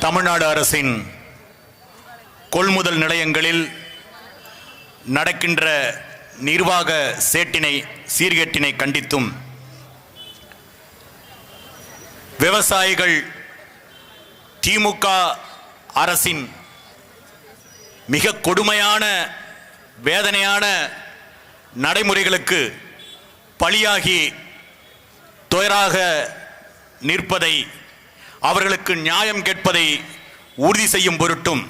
தமிழ்நாடு அரசின் கொள்முதல் நிலையங்களில் நடக்கின்ற நிர்வாக சீர்கேட்டினை கண்டித்தும் விவசாயிகள் திமுக அரசின் மிக கொடுமையான வேதனையான நடைமுறைகளுக்கு பலியாகி துயராக நிற்பதை, அவர்களுக்கு நியாயம் கேட்பதை உறுதி செய்யும் பொருட்டும்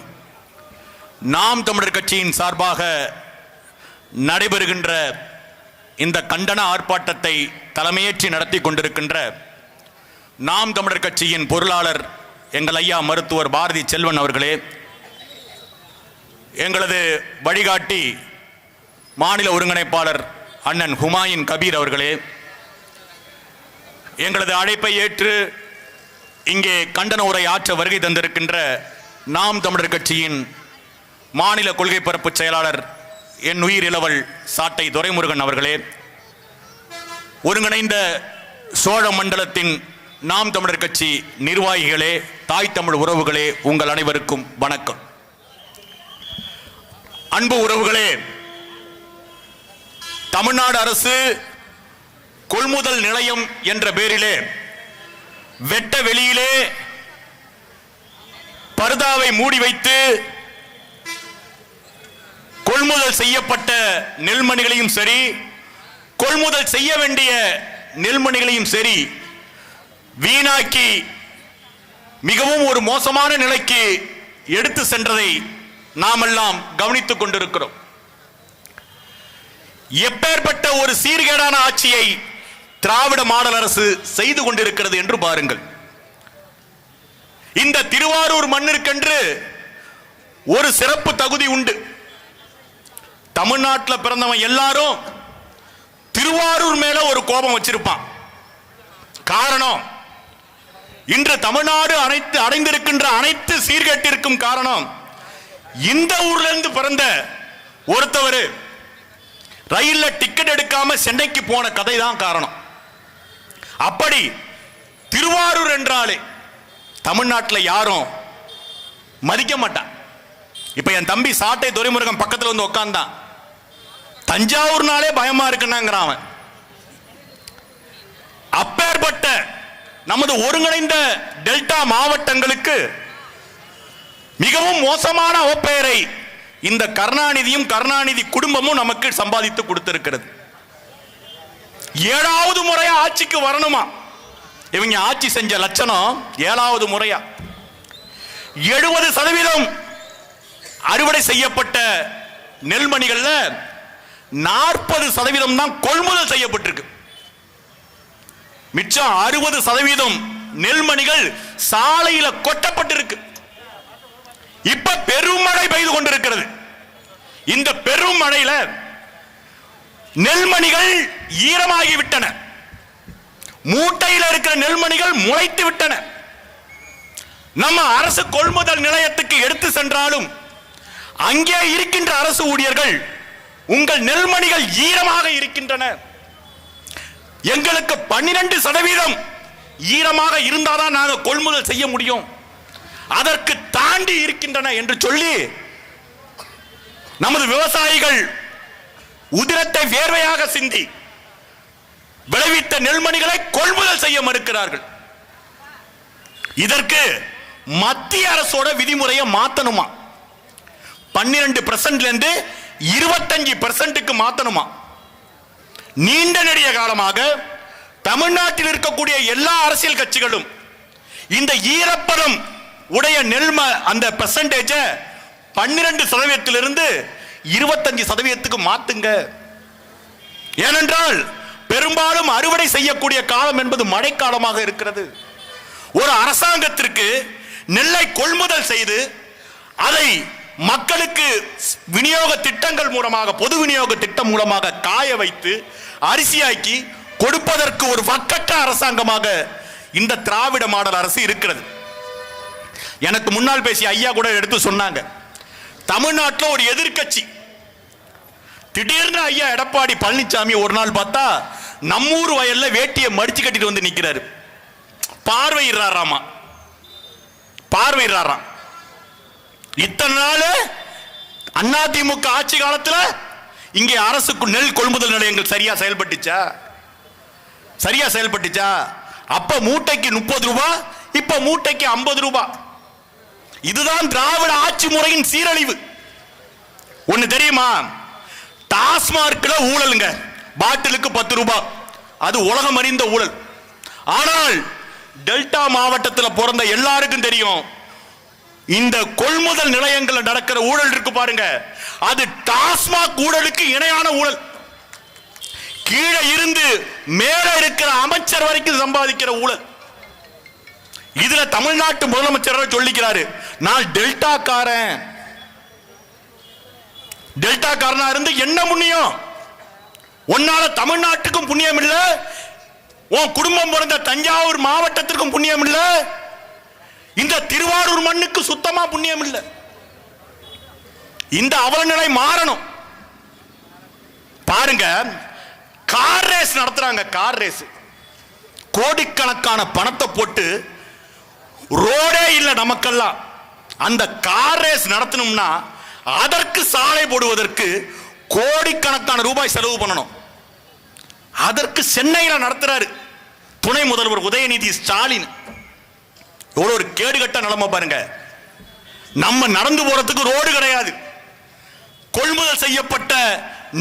நாம் தமிழர் கட்சியின் சார்பாக நடைபெறுகின்ற இந்த கண்டன ஆர்ப்பாட்டத்தை தலைமையேற்றி நடத்தி கொண்டிருக்கின்ற நாம் தமிழர் கட்சியின் பொருளாளர் எங்கள் ஐயா மருத்துவர் பாரதி செல்வன் அவர்களே, எங்களது வழிகாட்டி மாநில ஒருங்கிணைப்பாளர் அண்ணன் ஹுமாயூன் கபீர் அவர்களே, எங்களது அழைப்பை ஏற்று இங்கே கண்டன உரை ஆற்ற வருகை தந்திருக்கின்ற நாம் தமிழர் கட்சியின் மாநில கொள்கை பரப்பு செயலாளர் என் உயிர் இளவல் சாட்டை துரைமுருகன் அவர்களே, ஒருங்கிணைந்த சோழ மண்டலத்தின் நாம் தமிழர் கட்சி நிர்வாகிகளே, தாய் தமிழ் உறவுகளே, உங்கள் அனைவருக்கும் வணக்கம். அன்பு உறவுகளே, தமிழ்நாடு அரசு கொள்முதல் நிலையம் என்ற பெயரிலே வெட்ட வெளியிலே பர்தாவை மூடி வைத்து கொள்முதல் செய்யப்பட்ட நெல்மணிகளையும் சரி, கொள்முதல் செய்ய வேண்டிய நெல்மணிகளையும் சரி வீணாக்கி மிகவும் ஒரு மோசமான நிலைக்கு எடுத்து சென்றதை நாமெல்லாம் கவனித்துக் கொண்டிருக்கிறோம். எப்பேற்பட்ட ஒரு சீர்கேடான ஆட்சியை திராவிட மாடல் அரசு செய்து கொண்டிருக்கிறது என்று பாருங்கள். இந்த திருவாரூர் மண்ணிற்கென்று ஒரு சிறப்பு தகுதி உண்டு. தமிழ்நாட்டில் பிறந்தவன் எல்லாரும் திருவாரூர் மேல ஒரு கோபம் வச்சிருப்பான். காரணம், இன்று தமிழ்நாடு அடைந்திருக்கின்ற அனைத்து சீர்கேட்டிற்கும் காரணம் இந்த ஊர்ல இருந்து பிறந்த ஒருத்தவர் ரயில்ல டிக்கெட் எடுக்காம சென்னைக்கு போன கதை தான் காரணம். அப்படி திருவாரூர் என்றாலே தமிழ்நாட்டில் யாரும் மதிக்க மாட்டான். இப்ப என் தம்பி சாட்டை துரைமுருகன் பக்கத்தில் வந்து உட்கார்ந்தான். தஞ்சாவூர்னாலே பயமா இருக்குன்னாங்கிறான் அவன். அப்பேற்பட்ட நமது ஒருங்கிணைந்த டெல்டா மாவட்டங்களுக்கு மிகவும் மோசமான அவப்பெயரை இந்த கருணாநிதியும் கருணாநிதி குடும்பமும் நமக்கு சம்பாதித்து கொடுத்திருக்கிறது. 7வது முறையா ஆட்சிக்கு வரணுமா? இவங்க ஆட்சி செஞ்ச லட்சணம் 7வது முறையா. 70% அறுவடை செய்யப்பட்ட நெல்மணிகள்ல 40% தான் கொள்முதல் செய்யப்பட்டிருக்கு. மிச்சம் 60% நெல்மணிகள் சாலையில கொட்டப்பட்டிருக்கு. இப்ப பெருமழை பெய்து கொண்டிருக்கிறது. இந்த பெரும் மழையில நெல்மணிகள் ஈரமாகி விட்டன. மூட்டையில் இருக்கிற நெல்மணிகள் முளைத்து விட்டன. நம்ம அரசு கொள்முதல் நிலையத்துக்கு எடுத்து சென்றாலும் அங்கே இருக்கின்ற அரசு ஊழியர்கள், உங்கள் நெல்மணிகள் ஈரமாக இருக்கின்றன, எங்களுக்கு 12% ஈரமாக இருந்தாதான் நாங்கள் கொள்முதல் செய்ய முடியும், அதற்கு தாண்டி இருக்கின்றன என்று சொல்லி நமது விவசாயிகள் உதிரத்தை வேர்வையாக சிந்தி விளைவித்த நெல்மணிகளை கொள்முதல் செய்ய மறுக்கிறார்கள். இதற்கு மத்திய அரசோட விதிமுறையை மாத்தணுமா? 12% இருந்து 25% மாத்தணுமா? நீண்ட நெடிய காலமாக தமிழ்நாட்டில் இருக்கக்கூடிய எல்லா அரசியல் கட்சிகளும் இந்த ஈரப்பதம் உடைய அந்த பெர்சன்டேஜ் 12% இருந்து 25% மாத்துங்க. ஏனென்றால் பெரும்பாலும் அறுவடை செய்யக்கூடிய காலம் என்பது மழைக்காலமாக இருக்கிறது. ஒரு அரசாங்கத்திற்கு நெல்லை கொள்முதல் செய்து அதை மக்களுக்கு விநியோக திட்டங்கள் மூலமாக, பொது விநியோக திட்டம் மூலமாக காய வைத்து அரிசியாக்கி கொடுப்பதற்கு ஒரு வக்கற்ற அரசாங்கமாக இந்த திராவிட மாடல் அரசு இருக்கிறது. எனக்கு முன்னால் பேசிய ஐயா கூட எடுத்து சொன்னாங்க, தமிழ்நாட்டில் ஒரு எதிர்க்கட்சி திடீர்னு ஐயா எடப்பாடி பழனிசாமி ஒரு நாள் பார்த்தா நம்மூர் வயல்ல வேட்டியை மடிச்சு கட்டிட்டு வந்து நிக்கிறாரு, பார்வையிடுறாராமா. பார்வையிடுறாராம். இத்தனை நாள் அதிமுக ஆட்சி காலத்தில் இங்கே அரசுக்கு நெல் கொள்முதல் நிலையங்கள் சரியா செயல்பட்டுச்சா? சரியா செயல்பட்டுச்சா? அப்ப மூட்டைக்கு 30 ரூபாய், இப்ப மூட்டைக்கு 50 ரூபாய். இதுதான் திராவிட ஆட்சி முறையின் சீரழிவு. ஒண்ணு தெரியுமா? டாஸ்மார்க்ல ஊழலுங்க, பாட்டிலுக்கு 10 ரூபாய், அது உலகம் அறிந்த ஊழல். ஆனால் டெல்டா மாவட்டத்தில் பிறந்த எல்லாருக்கும் தெரியும், இந்த கொள்முதல் நிலையங்கள் நடக்கிற ஊழல் இருக்கு பாருங்க, அது டாஸ்மாக் ஊழலுக்கு இணையான ஊழல். கீழே இருந்து மேல இருக்கிற அமைச்சர் வரைக்கும் சம்பாதிக்கிற ஊழல். இதுல தமிழ்நாட்டு முதலமைச்சர் சொல்லிக்கிறாரு, நான் டெல்டா காரனா இருந்து என்ன புண்ணியம்? உன்னால தமிழ்நாட்டுக்கும் புண்ணியம் இல்ல, உன் குடும்பம் பிறந்த தஞ்சாவூர் மாவட்டத்திற்கும் புண்ணியம் இல்ல, இந்த திருவாரூர் மண்ணுக்கு சுத்தமா புண்ணியம் இல்ல. இந்த அவலநிலை மாறணும். பாருங்க, கார் ரேஸ் நடத்துறாங்க. கார் ரேஸ் கோடிக்கணக்கான பணத்தை போட்டு, ரோடே இல்லை நமக்கெல்லாம். அந்த கார் ரேஸ் நடத்தணும்னா அதற்கு சாலை போடுவதற்கு கோடிக்கணக்கான ரூபாய் செலவு பண்ணணும். அதற்கு சென்னையில் நடத்துறாரு துணை முதல்வர் உதயநிதி ஸ்டாலின். எவ்வளவு ஒரு கேடுகட்ட நிலைமை பாருங்க. நம்ம நடந்து போறதுக்கு ரோடு கிடையாது. கொள்முதல் செய்யப்பட்ட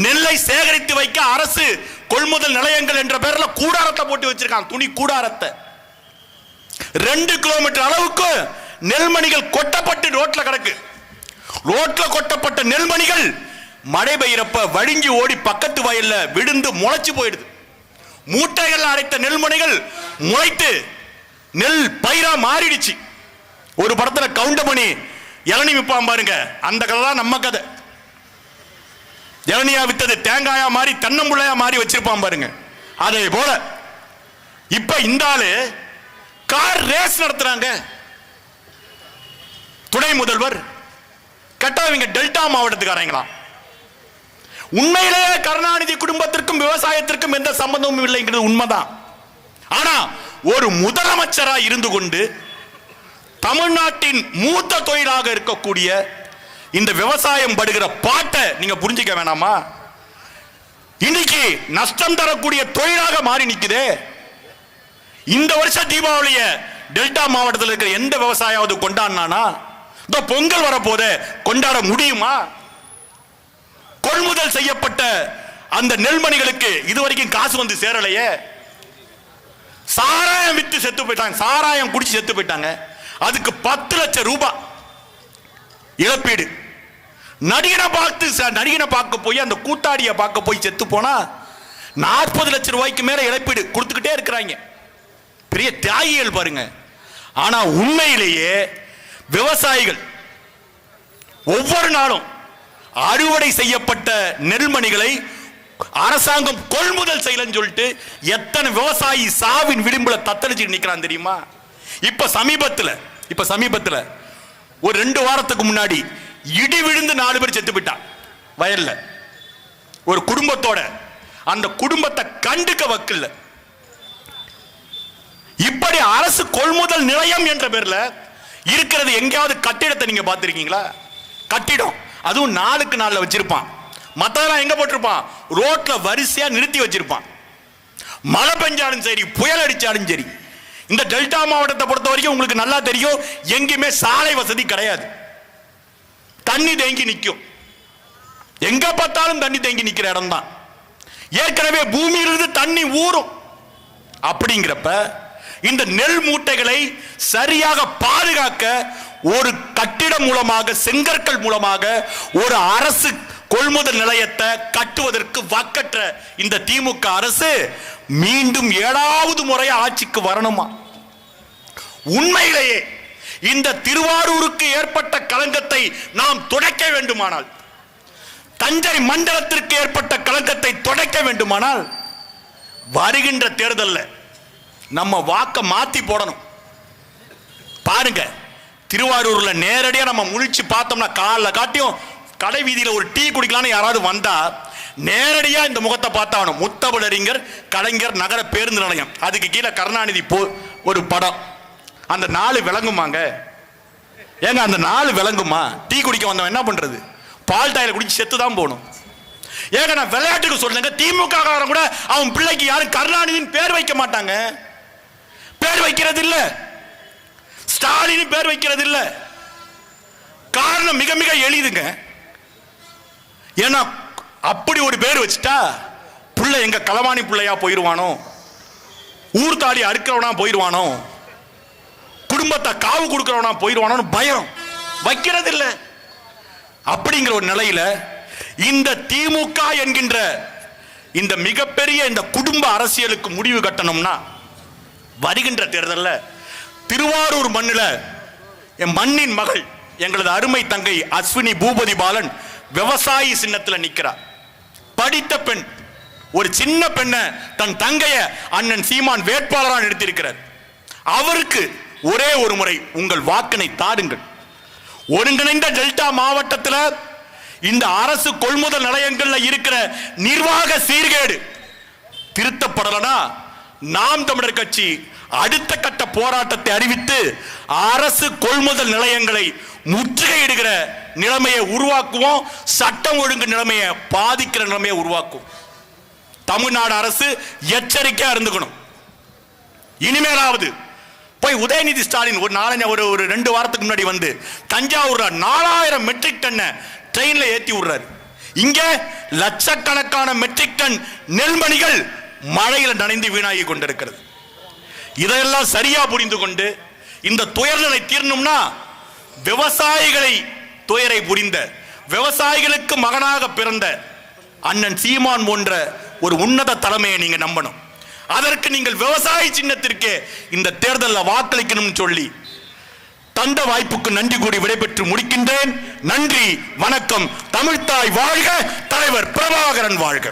நெல்லை சேகரித்து வைக்க அரசு கொள்முதல் நிலையங்கள் என்ற பெயர்ல கூடாரத்தை போட்டு வச்சிருக்காங்க. துணி கூடாரத்தை 2 கிலோமீட்டர் அளவுக்கு நெல்மணிகள் கொட்டப்பட்டு ரோட்ல கிடக்கு. ரோட்ல கொட்டப்பட்ட நெல்மணிகள் மழை பெய்யறப்ப வழிஞ்சி ஓடி பக்கத்து வயல்ல விழுந்து முளைச்சு போயிடுது. மூட்டைகள் அடைத்த நெல்மணிகள் முளைத்து நெல் பயிரா மாறிடுச்சு. ஒரு படத்துல கவுண்டமணி இளநீ விற்பான் பாருங்க, அந்த கதை தான் நம்ம கதை. இளநியா வித்தது தேங்காயா மாறி தென்னம்புள்ளையா மாறி வச்சிருப்பான் பாருங்க. அதே போல இப்ப இந்த ஆளு கார் ரேஸ் நடத்துறாங்க. துணை முதல்வர் கட்டாவிங்க டெல்டா மாவட்டத்துக்காரங்களா. உண்மையிலேயே கருணாநிதி குடும்பத்திற்கும் விவசாயத்திற்கும் எந்த சம்பந்தமும் இல்லைங்கிறது உண்மைதான். ஆனா ஒரு முதலமைச்சரா இருந்து கொண்டு தமிழ்நாட்டின் மூத்த தொழிலாக இருக்கக்கூடிய இந்த விவசாயம் படுகிற பாட்டை நீங்க புரிஞ்சுக்க வேணாமா? இன்னைக்கு நஷ்டம் தரக்கூடிய தொழிலாக மாறி நிக்குதே. இந்த வருஷம் தீபாவளிய டெல்டா மாவட்டத்தில் இருக்கிற எந்த விவசாயாவது கொண்டாடினானா? இந்த பொங்கல் வரப்போதே கொண்டாட முடியுமா? கொள்முதல் செய்யப்பட்ட அந்த நெல்மணிகளுக்கு இதுவரைக்கும் காசு வந்து சேரலையே. சாராயம் வித்து செத்து போயிட்டாங்க, சாராயம் குடிச்சு செத்து போயிட்டாங்க. அதுக்கு 10 லட்சம் ரூபாய் இழப்பீடு. நடிகனை பார்க்க போய், அந்த கூத்தாடியை பார்க்க போய் செத்து போனா 40 லட்சம் ரூபாய்க்கு மேல இழப்பீடு கொடுத்துக்கிட்டே இருக்கிறாங்க. பெரிய தியாகிகள் பாருங்க. ஆனா உண்மையிலேயே விவசாயிகள் ஒவ்வொரு நாளும் அறுவடை செய்யப்பட்ட நெல்மணிகளை அரசாங்கம் கொள்முதல் செய்யலன்னு சொல்லிட்டு எத்தனை விவசாயி சாவின் விளிம்புல தத்தளிச்சு நிக்கிறான் தெரியுமா? இப்ப சமீபத்துல ஒரு 2 வாரத்துக்கு முன்னாடி இடி விழுந்து 4 பேர் செத்து போயிட்டான் வயல்ல. ஒரு குடும்பத்தோட, அந்த குடும்பத்தை கண்டுக்க வக்கில்ல. இப்படி அரசு கொள்முதல் நிலையம் என்ற பேர்ல இருக்கிறது எங்கேயாவது கட்டிடத்தை நீங்க பார்த்திருக்கீங்களா? கட்டிடம் அதுவும் 4க்கு 4 வச்சிருப்பான். மத்ததெல்லாம் எங்க போட்டிருப்பான்? ரோட்ல வரிசையா நிறுத்தி வச்சிருப்பான். மழை பெஞ்சாலும் சரி, புயல் அடிச்சாலும் சரி. இந்த டெல்டா மாவட்டத்தை பொறுத்த வரைக்கும் உங்களுக்கு நல்லா தெரியும், எங்கேயுமே சாலை வசதி கிடையாது. தண்ணி தேங்கி நிற்கும். எங்க பார்த்தாலும் தண்ணி தேங்கி நிக்கிற இடம் தான். ஏற்கனவே பூமியிலிருந்து தண்ணி ஊறும். அப்படிங்கிறப்ப இந்த நெல் மூட்டைகளை சரியாக பாதுகாக்க ஒரு கட்டிடம் மூலமாக, செங்கற்கள் மூலமாக ஒரு அரசு கொள்முதல் நிலையத்தை கட்டுவதற்கு வக்கற்ற இந்த திமுக அரசு மீண்டும் 7வது முறை ஆட்சிக்கு வரணுமா? உண்மையிலேயே இந்த திருவாரூருக்கு ஏற்பட்ட களங்கத்தை நாம் துடைக்க வேண்டுமானால், தஞ்சை மண்டலத்திற்கு ஏற்பட்ட களங்கத்தை துடைக்க வேண்டுமானால், வருகின்ற தேர்தலில் நம்ம வாக்க மாத்தி போடணும். பாருங்க, திருவாரூர்ல நேரடியா நம்ம முழிச்சு பார்த்தோம்னா, காலைல காட்டியும் கடை வீதியில ஒரு டீ குடிக்கலான்னு யாராவது வந்தா நேரடியா இந்த முகத்தை பார்த்தாகணும். முத்தமிழறிஞர் கலைஞர் நகர பேருந்து நிலையம், அதுக்கு கீழே கருணாநிதி ஒரு படம், அந்த 4 விளங்குமாங்க. ஏங்க அந்த நாள் விளங்குமா? டீ குடிக்க வந்தவன் என்ன பண்றது? பால் டாயில குடிச்சு செத்து தான் போகணும். ஏங்க நான் விளையாட்டுக்கு சொல்லுங்க, திமுக காரன் கூட அவன் பிள்ளைக்கு யாரும் கருணாநிதியின் பேர் வைக்க மாட்டாங்க. பேர் வைக்கிறது இல்ல, ஸ்டாலின் பேர் வைக்கிறது இல்ல. காரணம் மிக மிக எளிதுங்க. ஏன்னா அப்படி ஒரு பேர் வச்சுட்டா புள்ள எங்க களவாணி பிள்ளையா போயிருவானோ, ஊர்தாடி அறுக்கிறவனா போயிருவானோ, குடும்பத்தை காவு கொடுக்கிறவனா போயிருவானோ பயம். வைக்கிறது இல்ல. அப்படிங்கிற ஒரு நிலையில இந்த திமுக என்கின்ற இந்த மிகப்பெரிய இந்த குடும்ப அரசியலுக்கு முடிவு கட்டணும்னா வருகின்ற தேர்தலில் திருவாரூர் மண்ணில் என் மண்ணின் மகள் எங்களது அருமை தங்கை அஸ்வினி பூபதி பாலன் விவசாயி சின்னத்தில் நிற்கிறார். படித்த பெண், ஒரு சின்ன பெண்ணை தன் தங்கைய அண்ணன் சீமான் வேட்பாளராக நிறுத்தியிருக்கிறார். அவருக்கு ஒரே ஒரு முறை உங்கள் வாக்கினை தாருங்கள். ஒருங்கிணைந்த டெல்டா மாவட்டத்தில் இந்த அரசு கொள்முதல் நிலையங்களில் இருக்கிற நிர்வாக சீர்கேடு திருத்தப்படலனா நாம் தமிழர் கட்சி அடுத்த கட்ட போராட்டத்தை அறிவித்து அரசு கொள்முதல் நிலையங்களை முற்றுகையிடுகிற நிலைமையை உருவாக்குவோம். சட்டம் ஒழுங்கு நிலைமையை பாதிக்கிற நிலைமையை உருவாக்கும். தமிழ்நாடு அரசு எச்சரிக்கையா இருந்துக்கணும். இனிமேலாவது போய் உதயநிதி ஸ்டாலின் ஒரு 2 வாரத்துக்கு முன்னாடி வந்து தஞ்சாவூர் 4000 மெட்ரிக் டன் ட்ரெயின்ல ஏத்தி விடுறாரு. இங்க லட்சக்கணக்கான மெட்ரிக் டன் நெல்மணிகள் மழையில் நனைந்து வீணாகி கொண்டிருக்கிறது. இதெல்லாம் சரியா புரிந்து கொண்டு இந்த துயர்நிலை தீரணும்னா விவசாயிகளை துயரை புரிந்த விவசாயிகளுக்கு மகனாக பிறந்த அண்ணன் சீமான் போன்ற ஒரு உன்னத தலைமையை நீங்க நம்பணும். அதற்கு நீங்கள் விவசாய சின்னத்திற்கே இந்த தேர்தலில் வாக்களிக்கணும்னு சொல்லி தந்த வாய்ப்புக்கு நன்றி கூறி விடைபெற்று முடிக்கின்றேன். நன்றி, வணக்கம். தமிழ்த்தாய் வாழ்க, தலைவர் பிரபாகரன் வாழ்க.